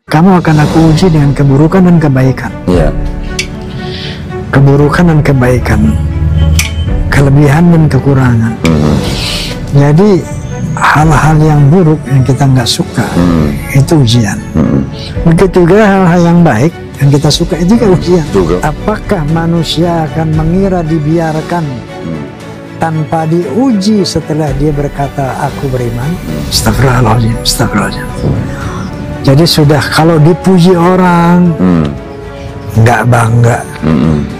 Kamu akan aku uji dengan keburukan dan kebaikan. Iya. Keburukan dan kebaikan, kelebihan dan kekurangan. Jadi hal-hal yang buruk yang kita nggak suka itu ujian. Begitu juga hal-hal yang baik yang kita suka itu juga ujian. Apakah manusia akan mengira dibiarkan tanpa diuji setelah dia berkata aku beriman? Astagfirullahaladzim, astagfirullahaladzim. Jadi sudah kalau dipuji orang nggak bangga,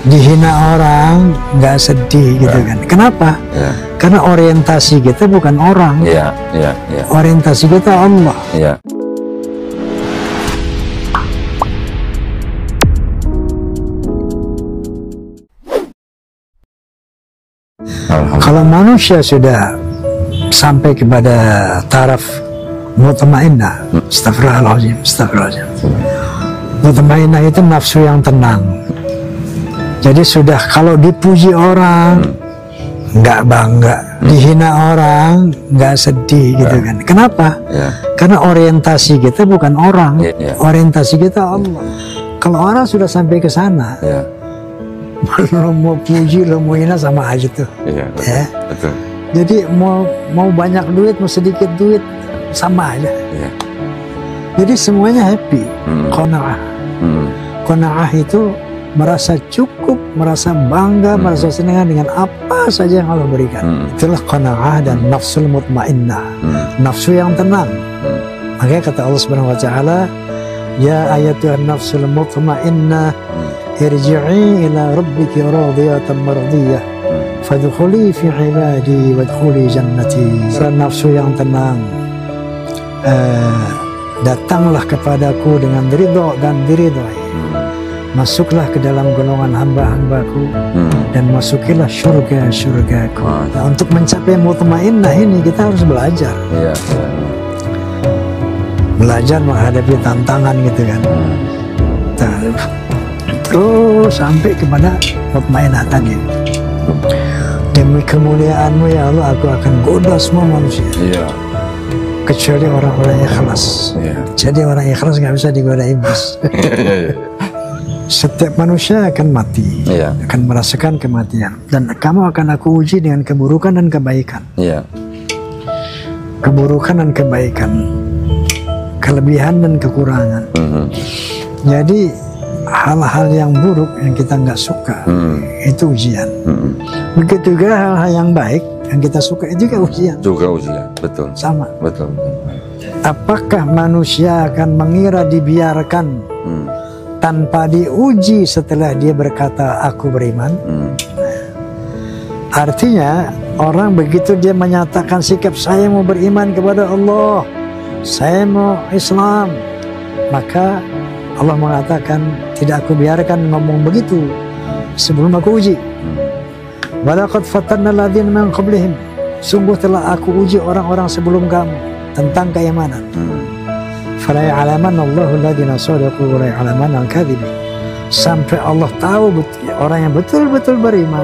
dihina orang nggak sedih gitu kan. Kenapa? Karena orientasi kita bukan orang. Orientasi kita Allah. Kalau manusia sudah sampai kepada taraf mutmainnah, astagfirullahaladzim, astagfirullahaladzim. Mutmainnah itu nafsu yang tenang. Jadi sudah kalau dipuji orang nggak bangga, dihina orang nggak sedih gitu kan. Kenapa? Karena orientasi kita bukan orang, orientasi kita Allah. Kalau orang sudah sampai ke sana, lo mau puji, lo mau hina sama aja tuh. Betul. Jadi mau banyak duit, mau sedikit duit sama aja. Jadi semuanya happy. Qanaah. Qanaah itu merasa cukup, merasa bangga, merasa senang dengan apa saja yang Allah berikan. Itulah qanaah dan nafsul mutmainnah, nafsu yang tenang. Makanya kata Allah Subhanahu wa taala, ya ayatuhan nafsul mutmainnah irji'i ila rabbiki radiyatan mardiyah fadkhuli fi ibadi wadkhuli jannati. Nafsu yang tenang, datanglah kepadaku dengan ridho dan diridhoi. Masuklah ke dalam golongan hamba-hambaku dan masukilah surga-surgaku. Nah, untuk mencapai mutmainnah ini kita harus belajar. Belajar menghadapi tantangan gitu kan. Terus sampai kepada mutmainnah tadi. Demi kemuliaan-Mu ya Allah, aku akan goda semua manusia. Kecuali orang-orang ikhlas. Jadi orang ikhlas nggak bisa digoda iblis. Setiap manusia akan mati, akan merasakan kematian, dan kamu akan aku uji dengan keburukan dan kebaikan. Keburukan dan kebaikan, kelebihan dan kekurangan. Jadi hal-hal yang buruk yang kita nggak suka itu ujian. Begitu juga hal-hal yang baik yang kita suka itu juga ujian. Betul. Sama. Betul. Apakah manusia akan mengira dibiarkan tanpa diuji setelah dia berkata aku beriman? Artinya orang begitu dia menyatakan sikap saya mau beriman kepada Allah, saya mau Islam, maka Allah mengatakan tidak aku biarkan ngomong begitu sebelum aku uji. Walaqad fatanna alladziina min qablihim, sungguh telah aku uji orang-orang sebelum kamu tentang keimanan. Fala ya'lamanna Allahu alladziina shadaqu wa la ya'lamanna al-kadhibin. Sampai Allah tahu orang yang betul-betul beriman,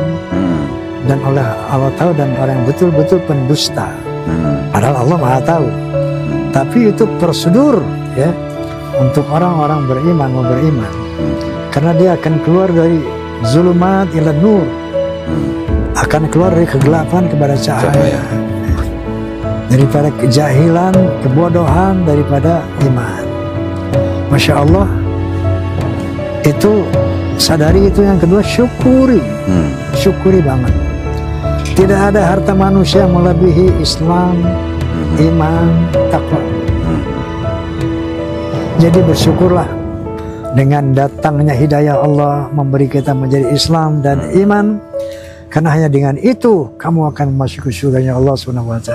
dan Allah tahu dan orang yang betul-betul pendusta. Padahal Allah Maha tahu. Tapi itu prosedur ya untuk orang-orang beriman mau beriman. Karena dia akan keluar dari zulumat ila nur. Akan keluar dari kegelapan kepada cahaya. Daripada kejahilan, kebodohan, daripada iman. Masya Allah. Itu sadari itu. Yang kedua syukuri. Syukuri banget. Tidak ada harta manusia melebihi Islam, iman, takwa. Jadi bersyukurlah dengan datangnya hidayah Allah memberi kita menjadi Islam dan iman. Karena hanya dengan itu kamu akan masuk ke surganya Allah SWT.